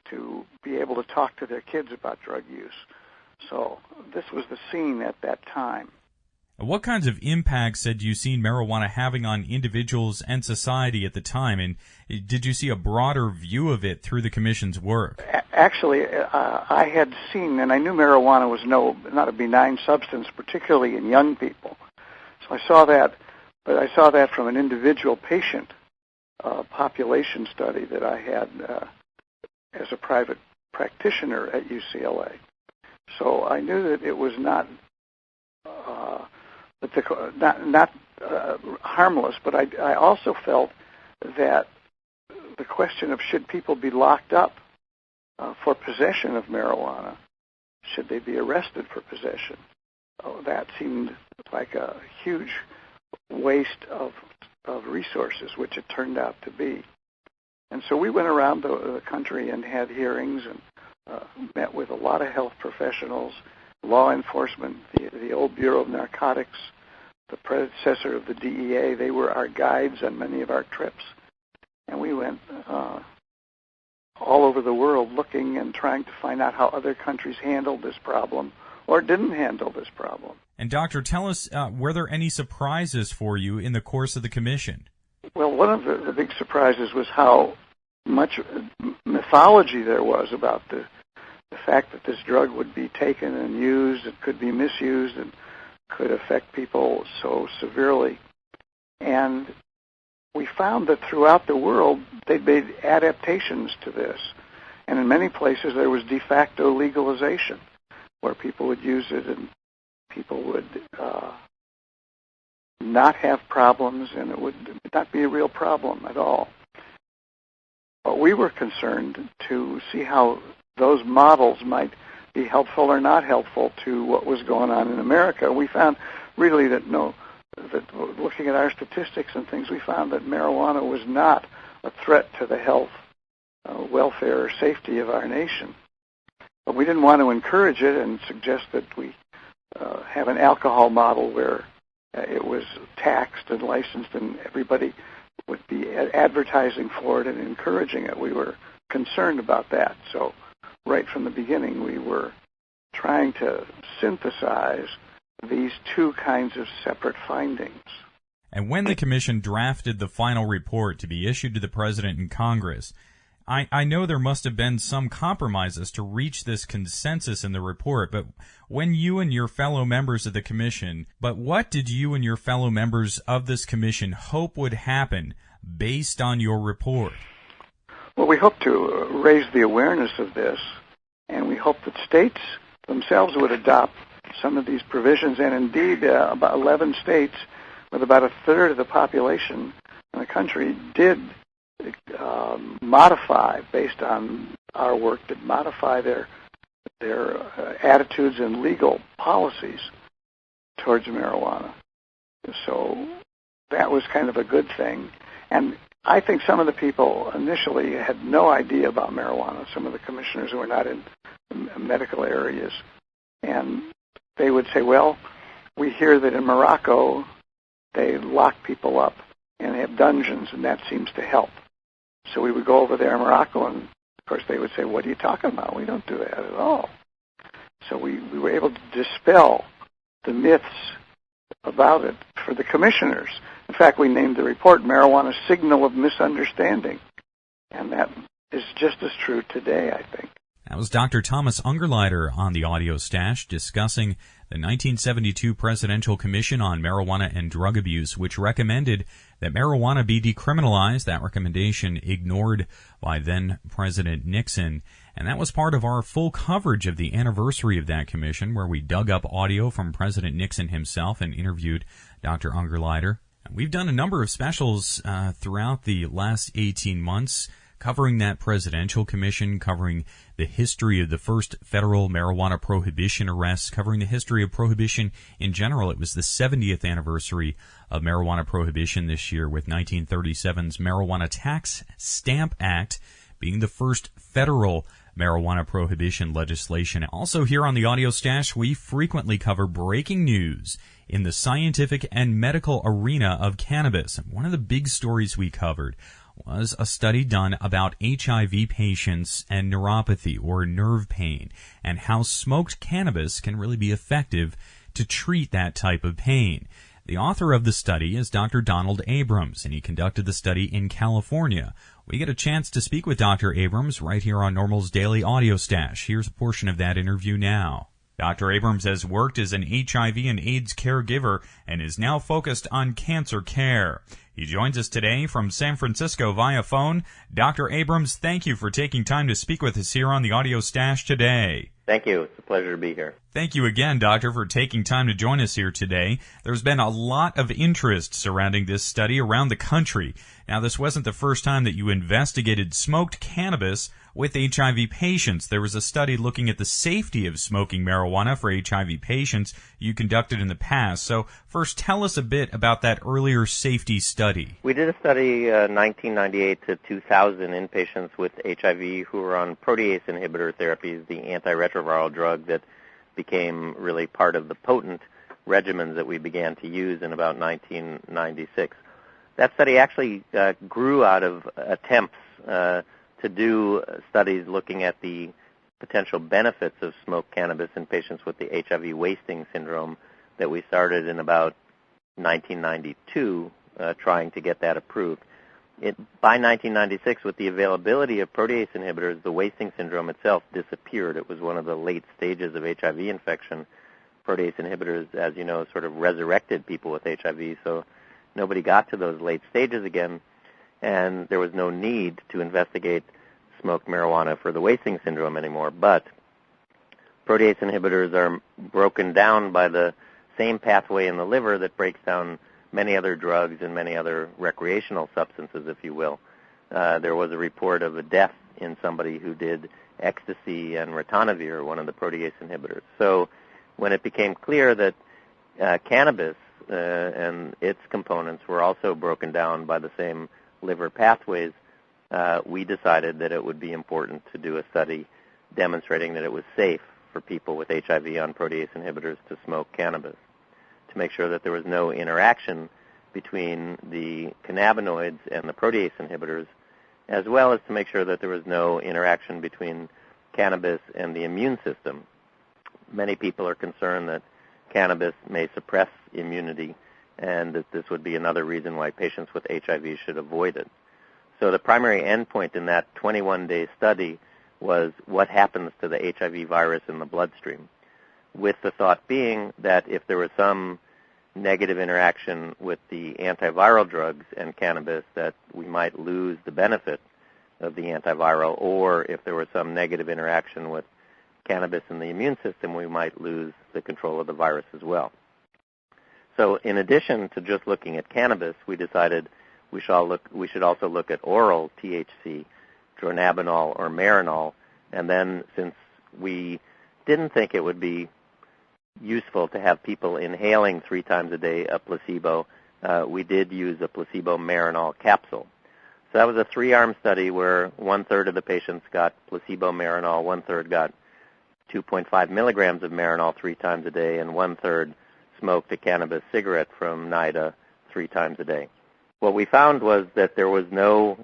[SPEAKER 8] to be able to talk to their kids about drug use. So this was the scene at that time.
[SPEAKER 4] What kinds of impacts had you seen marijuana having on individuals and society at the time, and did you see a broader view of it through the commission's work?
[SPEAKER 8] Actually, I had seen, and I knew marijuana was not a benign substance, particularly in young people. So I saw that, but I saw that from an individual patient population study that I had as a private practitioner at UCLA. So I knew that it was not harmless, but I also felt that the question of should people be locked up for possession of marijuana, should they be arrested for possession, that seemed like a huge waste of resources, which it turned out to be. And so we went around the country and had hearings and met with a lot of health professionals, law enforcement, the old Bureau of Narcotics, the predecessor of the DEA. They were our guides on many of our trips. And we went all over the world looking and trying to find out how other countries handled this problem or didn't handle this problem.
[SPEAKER 4] And doctor, tell us, were there any surprises for you in the course of the commission?
[SPEAKER 8] Well, one of the big surprises was how much mythology there was about the fact that this drug would be taken and used, it could be misused, and could affect people so severely. And we found that throughout the world, they'd made adaptations to this. And in many places, there was de facto legalization, where people would use it and people would not have problems, and it would not be a real problem at all. But we were concerned to see how those models might be helpful or not helpful to what was going on in America. We found really that no, that looking at our statistics and things, we found that marijuana was not a threat to the health, welfare, or safety of our nation. But we didn't want to encourage it and suggest that we have an alcohol model where it was taxed and licensed and everybody would be advertising for it and encouraging it. We were concerned about that. So right from the beginning, we were trying to synthesize these two kinds of separate findings.
[SPEAKER 4] And when the commission drafted the final report to be issued to the president and Congress, I know there must have been some compromises to reach this consensus in the report, but when you and your fellow members of the commission, what did you and your fellow members of this commission hope would happen based on your report?
[SPEAKER 8] Well, we hope to raise the awareness of this, and we hope that states themselves would adopt some of these provisions, and indeed about 11 states with about a third of the population in the country did modify, based on our work, did modify their attitudes and legal policies towards marijuana. So that was kind of a good thing. And I think some of the people initially had no idea about marijuana, some of the commissioners who were not in medical areas. And they would say, well, we hear that in Morocco they lock people up and they have dungeons, and that seems to help. So we would go over there in Morocco, and of course they would say, what are you talking about? We don't do that at all. So we were able to dispel the myths about it for the commissioners. In fact, we named the report Marijuana Signal of Misunderstanding, and that is just as true today, I think.
[SPEAKER 4] That was Dr. Thomas Ungerleider on the Audio Stash discussing the 1972 Presidential Commission on Marijuana and Drug Abuse, which recommended that marijuana be decriminalized. That recommendation ignored by then-President Nixon. And that was part of our full coverage of the anniversary of that commission, where we dug up audio from President Nixon himself and interviewed Dr. Ungerleider. We've done a number of specials throughout the last 18 months, covering that presidential commission, covering the history of the first federal marijuana prohibition arrests, covering the history of prohibition in general. It was the 70th anniversary of marijuana prohibition this year, with 1937's Marijuana Tax Stamp Act being the first federal marijuana prohibition legislation. Also here on the Audio Stash, we frequently cover breaking news in the scientific and medical arena of cannabis. And one of the big stories we covered was a study done about HIV patients and neuropathy, or nerve pain, and how smoked cannabis can really be effective to treat that type of pain. The author of the study is Dr. Donald Abrams, and he conducted the study in California. We get a chance to speak with Dr. Abrams right here on NORML's Daily Audio Stash. Here's a portion of that interview now. Dr. Abrams has worked as an HIV and AIDS caregiver and is now focused on cancer care. He joins us today from San Francisco via phone. Dr. Abrams, thank you for taking time to speak with us here on the Audio Stash today.
[SPEAKER 9] Thank you. It's a pleasure to be here.
[SPEAKER 4] Thank you again, Doctor, for taking time to join us here today. There's been a lot of interest surrounding this study around the country. Now, this wasn't the first time that you investigated smoked cannabis with HIV patients. There was a study looking at the safety of smoking marijuana for HIV patients you conducted in the past. So first, tell us a bit about that earlier safety study.
[SPEAKER 9] We did a study 1998 to 2000 in patients with HIV who were on protease inhibitor therapies, the antiretroviral drug that became really part of the potent regimens that we began to use in about 1996. That study actually grew out of attempts to do studies looking at the potential benefits of smoked cannabis in patients with the HIV wasting syndrome that we started in about 1992, trying to get that approved. By 1996, with the availability of protease inhibitors, the wasting syndrome itself disappeared. It was one of the late stages of HIV infection. Protease inhibitors, as you know, sort of resurrected people with HIV, so nobody got to those late stages again, and there was no need to investigate smoked marijuana for the wasting syndrome anymore. But protease inhibitors are broken down by the same pathway in the liver that breaks down many other drugs and many other recreational substances, if you will. There was a report of a death in somebody who did ecstasy and ritonavir, one of the protease inhibitors. So when it became clear that cannabis and its components were also broken down by the same liver pathways, we decided that it would be important to do a study demonstrating that it was safe for people with HIV on protease inhibitors to smoke cannabis, to make sure that there was no interaction between the cannabinoids and the protease inhibitors, as well as to make sure that there was no interaction between cannabis and the immune system. Many people are concerned that cannabis may suppress immunity and that this would be another reason why patients with HIV should avoid it. So the primary endpoint in that 21-day study was what happens to the HIV virus in the bloodstream, with the thought being that if there was some negative interaction with the antiviral drugs and cannabis, that we might lose the benefit of the antiviral, or if there was some negative interaction with cannabis in the immune system, we might lose the control of the virus as well. So in addition to just looking at cannabis, we decided we should also look at oral THC, dronabinol or Marinol, and then since we didn't think it would be useful to have people inhaling 3 times a day a placebo, we did use a placebo Marinol capsule. So that was a 3-arm study where 1/3 of the patients got placebo Marinol, 1/3 got 2.5 milligrams of Marinol 3 times a day, and 1/3 smoked a cannabis cigarette from NIDA 3 times a day. What we found was that there was no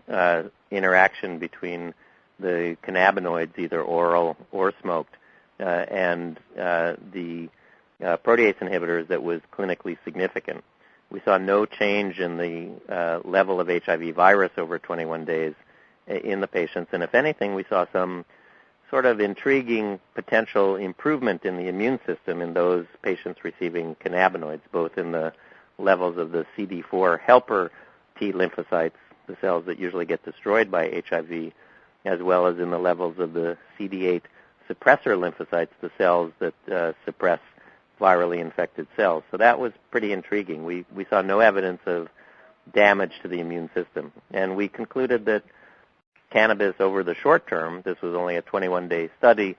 [SPEAKER 9] interaction between the cannabinoids, either oral or smoked, and the protease inhibitors that was clinically significant. We saw no change in the level of HIV virus over 21 days in the patients, and if anything, we saw some sort of intriguing potential improvement in the immune system in those patients receiving cannabinoids, both in the levels of the CD4 helper T lymphocytes, the cells that usually get destroyed by HIV, as well as in the levels of the CD8 suppressor lymphocytes, the cells that suppress virally infected cells. So that was pretty intriguing. We saw no evidence of damage to the immune system, and we concluded that cannabis over the short term, this was only a 21-day study,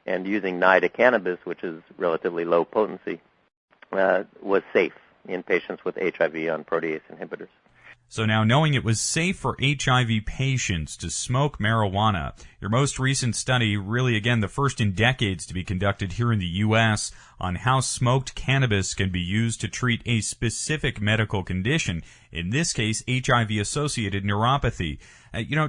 [SPEAKER 9] and using NIDA cannabis, which is relatively low potency, was safe in patients with HIV on protease inhibitors.
[SPEAKER 4] So now, knowing it was safe for HIV patients to smoke marijuana, your most recent study, really again the first in decades to be conducted here in the U.S., on how smoked cannabis can be used to treat a specific medical condition, in this case HIV-associated neuropathy.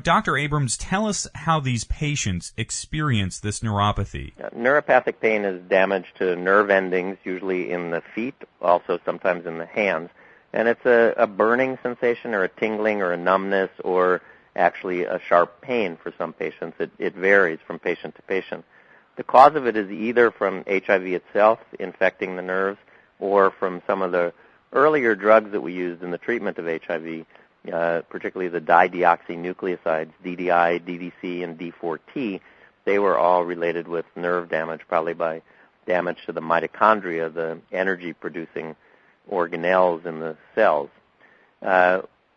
[SPEAKER 4] Dr. Abrams, tell us how these patients experience this neuropathy.
[SPEAKER 9] Neuropathic pain is damage to nerve endings, usually in the feet, also sometimes in the hands. And it's a burning sensation or a tingling or a numbness or actually a sharp pain for some patients. It varies from patient to patient. The cause of it is either from HIV itself infecting the nerves or from some of the earlier drugs that we used in the treatment of HIV, particularly the dideoxynucleosides, DDI, DDC, and D4T. They were all related with nerve damage, probably by damage to the mitochondria, the energy-producing organelles in the cells.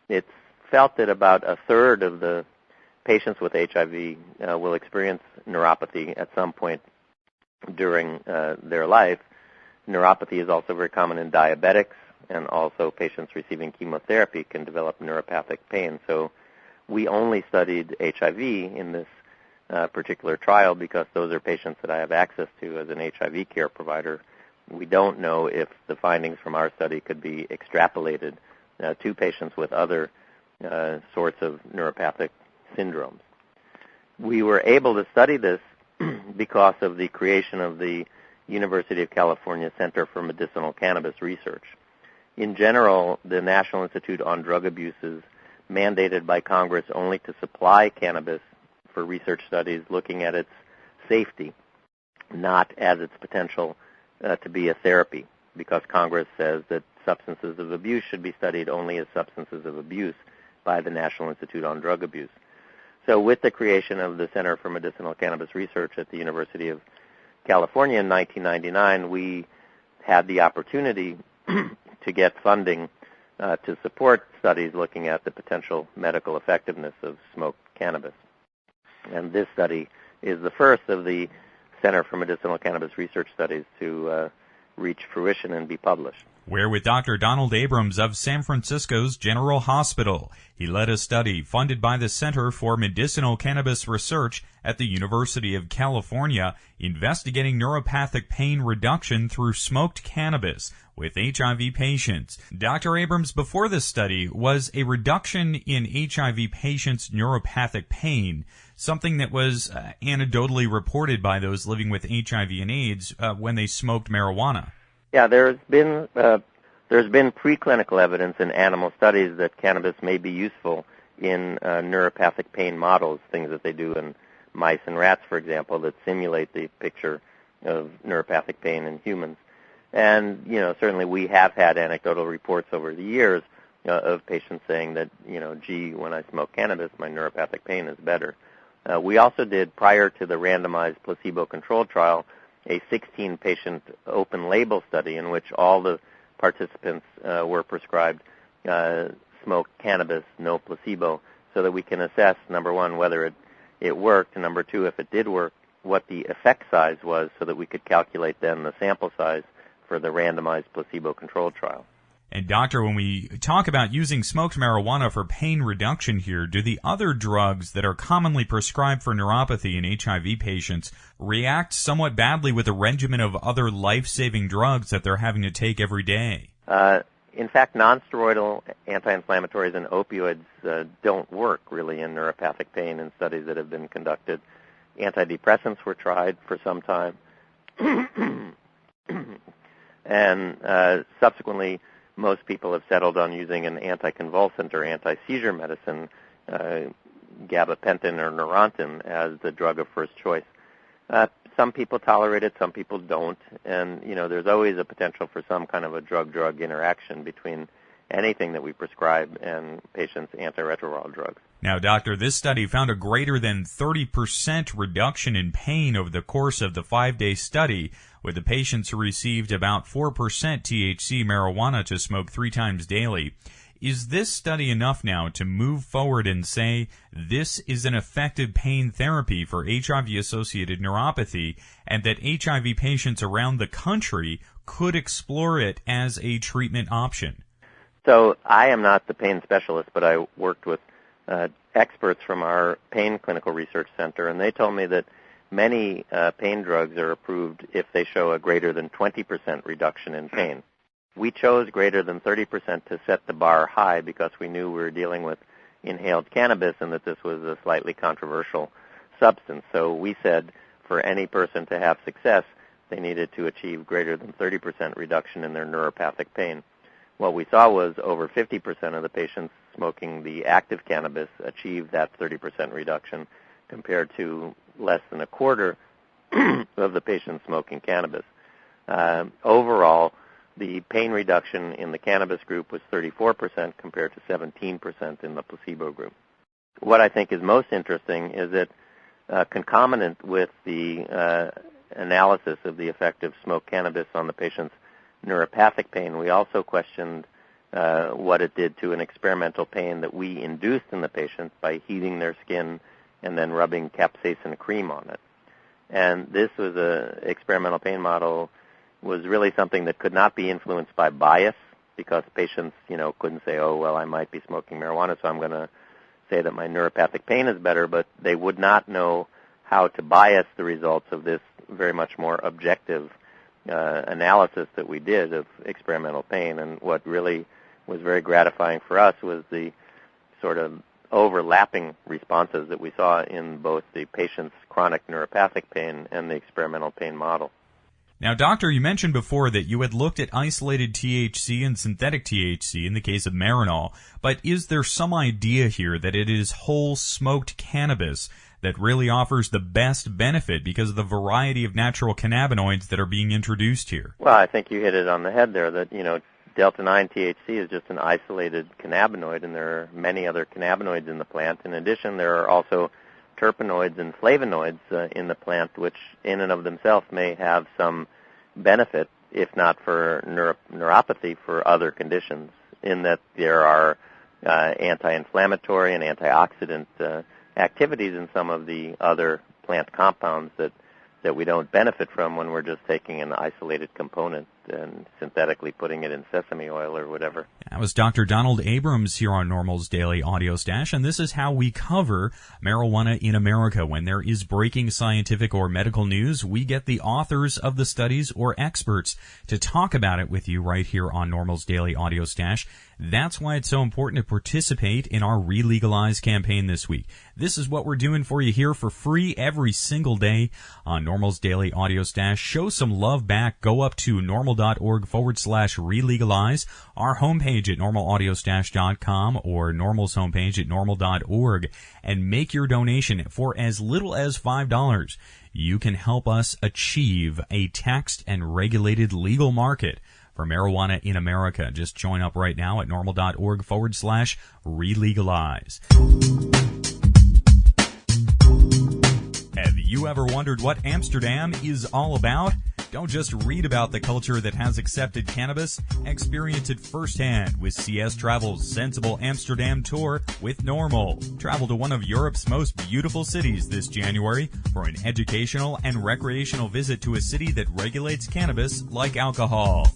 [SPEAKER 9] It's felt that about 1/3 of the patients with HIV will experience neuropathy at some point during their life. Neuropathy is also very common in diabetics, and also patients receiving chemotherapy can develop neuropathic pain. So we only studied HIV in this particular trial because those are patients that I have access to as an HIV care provider. We don't know if the findings from our study could be extrapolated to patients with other sorts of neuropathic syndromes. We were able to study this because of the creation of the University of California Center for Medicinal Cannabis Research. In general, the National Institute on Drug Abuse is mandated by Congress only to supply cannabis for research studies looking at its safety, not as its potential to be a therapy, because Congress says that substances of abuse should be studied only as substances of abuse by the National Institute on Drug Abuse. So with the creation of the Center for Medicinal Cannabis Research at the University of California in 1999, we had the opportunity to get funding to support studies looking at the potential medical effectiveness of smoked cannabis. And this study is the first of the Center for Medicinal Cannabis Research studies to reach fruition and be published.
[SPEAKER 4] We're with Dr. Donald Abrams of San Francisco's General Hospital. He led a study funded by the Center for Medicinal Cannabis Research at the University of California, investigating neuropathic pain reduction through smoked cannabis with HIV patients. Dr. Abrams, before this study, was a reduction in HIV patients' neuropathic pain, something that was anecdotally reported by those living with HIV and AIDS when they smoked marijuana.
[SPEAKER 9] Yeah, there's been preclinical evidence in animal studies that cannabis may be useful in neuropathic pain models, things that they do in mice and rats, for example, that simulate the picture of neuropathic pain in humans. And, certainly we have had anecdotal reports over the years of patients saying that, gee, when I smoke cannabis, my neuropathic pain is better. We also did, prior to the randomized placebo-controlled trial, a 16-patient open-label study in which all the participants were prescribed smoked cannabis, no placebo, so that we can assess, number one, whether it worked, and number two, if it did work, what the effect size was, so that we could calculate then the sample size for the randomized placebo-controlled trial.
[SPEAKER 4] And doctor, when we talk about using smoked marijuana for pain reduction here, do the other drugs that are commonly prescribed for neuropathy in HIV patients react somewhat badly with a regimen of other life-saving drugs that they're having to take every day?
[SPEAKER 9] In fact, nonsteroidal anti-inflammatories and opioids don't work really in neuropathic pain in studies that have been conducted. Antidepressants were tried for some time. And subsequently, most people have settled on using an anticonvulsant or anti-seizure medicine, gabapentin or Neurontin, as the drug of first choice. Some people tolerate it, some people don't, and there's always a potential for some kind of a drug-drug interaction between anything that we prescribe and patients' antiretroviral drugs.
[SPEAKER 4] Now, doctor, this study found a greater than 30% reduction in pain over the course of the 5-day study, with the patients who received about 4% THC marijuana to smoke 3 times daily. Is this study enough now to move forward and say this is an effective pain therapy for HIV-associated neuropathy, and that HIV patients around the country could explore it as a treatment option?
[SPEAKER 9] So I am not the pain specialist, but I worked with experts from our pain clinical research center, and they told me that many pain drugs are approved if they show a greater than 20% reduction in pain. We chose greater than 30% to set the bar high because we knew we were dealing with inhaled cannabis and that this was a slightly controversial substance. So we said for any person to have success, they needed to achieve greater than 30% reduction in their neuropathic pain. What we saw was over 50% of the patients smoking the active cannabis achieved that 30% reduction, compared to less than a quarter of the patients smoking cannabis. Overall, the pain reduction in the cannabis group was 34% compared to 17% in the placebo group. What I think is most interesting is that concomitant with the analysis of the effect of smoked cannabis on the patient's neuropathic pain, we also questioned what it did to an experimental pain that we induced in the patients by heating their skin and then rubbing capsaicin cream on it. And this was an experimental pain model, was really something that could not be influenced by bias, because patients, couldn't say, oh, well, I might be smoking marijuana, so I'm going to say that my neuropathic pain is better, but they would not know how to bias the results of this very much more objective analysis that we did of experimental pain. And what really was very gratifying for us was the sort of overlapping responses that we saw in both the patient's chronic neuropathic pain and the experimental pain model.
[SPEAKER 4] Now, doctor, you mentioned before that you had looked at isolated THC and synthetic THC in the case of Marinol, but is there some idea here that it is whole smoked cannabis that really offers the best benefit because of the variety of natural cannabinoids that are being introduced here?
[SPEAKER 9] Well, I think you hit it on the head there, that, delta-9 THC is just an isolated cannabinoid, and there are many other cannabinoids in the plant. In addition, there are also terpenoids and flavonoids in the plant, which in and of themselves may have some benefit, if not for neuropathy, for other conditions, in that there are anti-inflammatory and antioxidant activities in some of the other plant compounds that we don't benefit from when we're just taking an isolated component. and synthetically putting it in sesame oil or whatever.
[SPEAKER 4] That was Dr. Donald Abrams here on NORML's Daily Audio Stash, and this is how we cover marijuana in America. When there is breaking scientific or medical news, we get the authors of the studies or experts to talk about it with you right here on NORML's Daily Audio Stash. That's why it's so important to participate in our Relegalize campaign this week. This is what we're doing for you here for free every single day on NORML's Daily Audio Stash. Show some love back. Go up to normal.org/relegalize, our homepage at normalaudiostash.com or NORML's homepage at normal.org, and make your donation for as little as $5. You can help us achieve a taxed and regulated legal market for marijuana in America. Just join up right now at normal.org/relegalize. Have you ever wondered what Amsterdam is all about? Don't just read about the culture that has accepted cannabis. Experience it firsthand with CS Travel's Sensible Amsterdam Tour with NORML. Travel to one of Europe's most beautiful cities this January for an educational and recreational visit to a city that regulates cannabis like alcohol.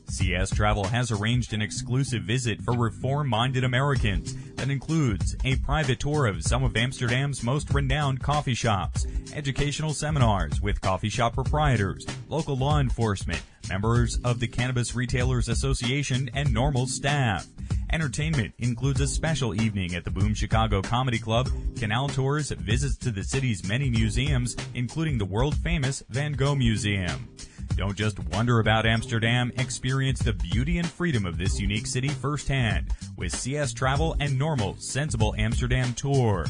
[SPEAKER 4] CS Travel has arranged an exclusive visit for reform-minded Americans that includes a private tour of some of Amsterdam's most renowned coffee shops, educational seminars with coffee shop proprietors, local law enforcement, members of the Cannabis Retailers Association, and NORML staff. Entertainment includes a special evening at the Boom Chicago Comedy Club, canal tours, visits to the city's many museums, including the world-famous Van Gogh Museum. Don't just wonder about Amsterdam, experience the beauty and freedom of this unique city firsthand with CS Travel and NORML's Sensible Amsterdam Tour.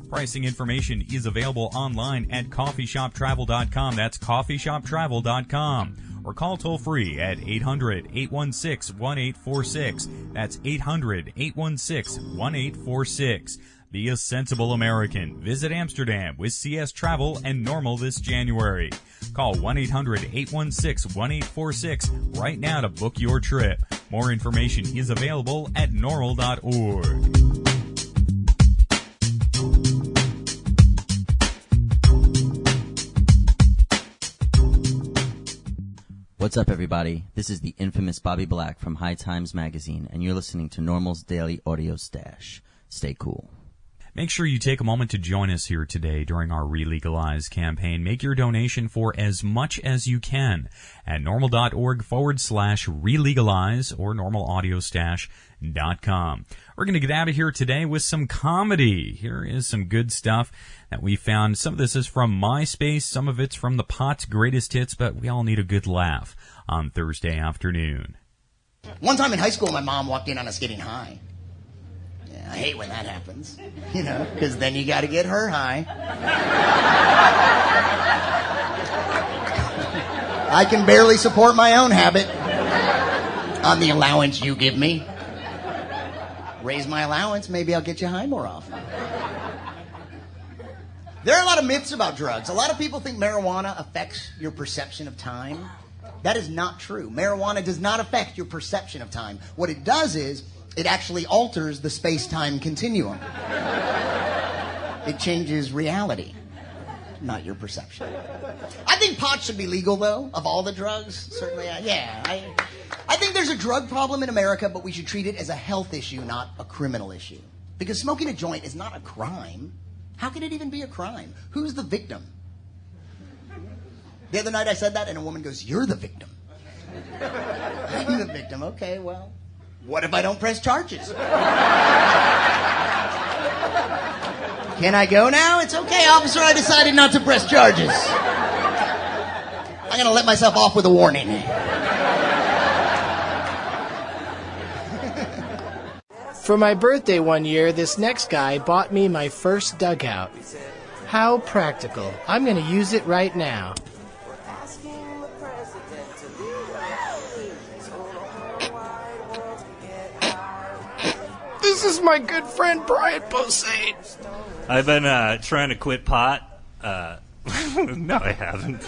[SPEAKER 4] Pricing information is available online at coffeeshoptravel.com. That's coffeeshoptravel.com. Or call toll-free at 800-816-1846. That's 800-816-1846. Be a sensible American. Visit Amsterdam with CS Travel and NORML this January. Call 1-800-816-1846 right now to book your trip. More information is available at normal.org.
[SPEAKER 10] What's up, everybody? This is the infamous Bobby Black from High Times Magazine, and you're listening to NORML's Daily Audio Stash. Stay cool.
[SPEAKER 4] Make sure you take a moment to join us here today during our Relegalize campaign. Make your donation for as much as you can at normal.org/relegalize or normalaudiostash.com. We're going to get out of here today with some comedy. Here is some good stuff that we found. Some of this is from MySpace, some of it's from the Pot's Greatest Hits, but we all need a good laugh on Thursday afternoon.
[SPEAKER 11] One time in high school, my mom walked in on us getting high. I hate when that happens, because then you got to get her high. I can barely support my own habit on the allowance you give me. Raise my allowance, maybe I'll get you high more often. There are a lot of myths about drugs. A lot of people think marijuana affects your perception of time. That is not true. Marijuana does not affect your perception of time. What it does is, it actually alters the space-time continuum. It changes reality, not your perception. I think pot should be legal, though, of all the drugs. Certainly, yeah. I think there's a drug problem in America, but we should treat it as a health issue, not a criminal issue. Because smoking a joint is not a crime. How can it even be a crime? Who's the victim? The other night I said that, and a woman goes, "You're the victim." I'm the victim. Okay, well, what if I don't press charges? Can I go now? It's okay, officer. I decided not to press charges. I'm going to let myself off with a warning.
[SPEAKER 12] For my birthday one year, this next guy bought me my first dugout. How practical. I'm going to use it right now. This is my good friend Brian Posehn.
[SPEAKER 13] I've been trying to quit pot. No, I haven't.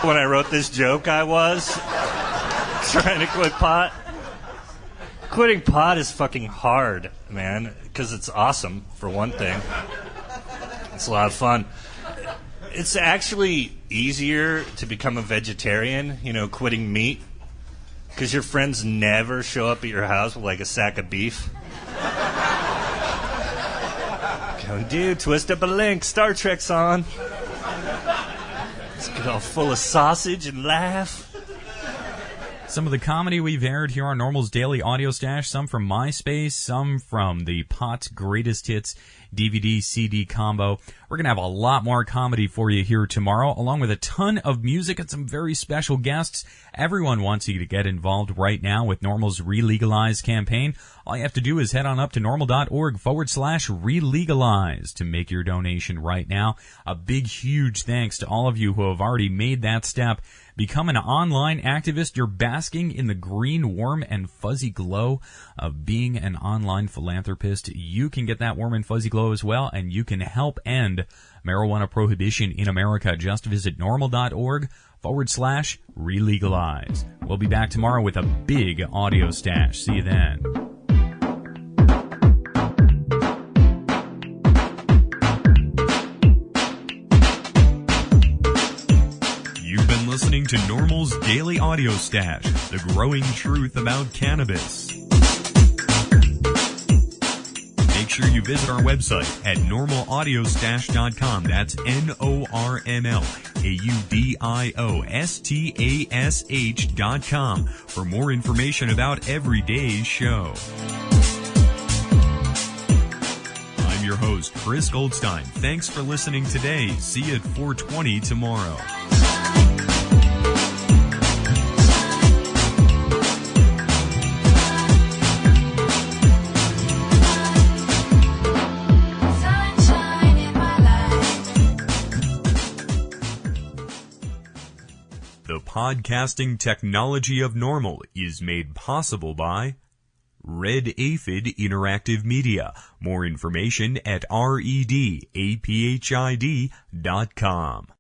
[SPEAKER 13] When I wrote this joke, I was trying to quit pot. Quitting pot is fucking hard, man, because it's awesome, for one thing. It's a lot of fun. It's actually easier to become a vegetarian, quitting meat, because your friends never show up at your house with, like, a sack of beef. Come, dude, twist up a link. Star Trek's on. Let's get all full of sausage and laugh.
[SPEAKER 4] Some of the comedy we've aired here on Normal's Daily Audio Stash, some from MySpace, some from the Pot's Greatest Hits DVD-CD combo. We're going to have a lot more comedy for you here tomorrow, along with a ton of music and some very special guests. Everyone wants you to get involved right now with Normal's Relegalize campaign. All you have to do is head on up to normal.org/relegalize to make your donation right now. A big, huge thanks to all of you who have already made that step. Become an online activist. You're basking in the green, warm, and fuzzy glow of being an online philanthropist. You can get that warm and fuzzy glow as well, and you can help end marijuana prohibition in America. Just visit normal.org/relegalize. We'll be back tomorrow with a big audio stash. See you then. Listening to Normal's Daily Audio Stash, the growing truth about cannabis. Make sure you visit our website at normalaudiostash.com. That's NORMLAUDIOSTASH.com for more information about every day's show. I'm your host, Chris Goldstein. Thanks for listening today. See you at 4:20 tomorrow. The podcasting technology of Normal is made possible by Red Aphid Interactive Media. More information at redaphid.com.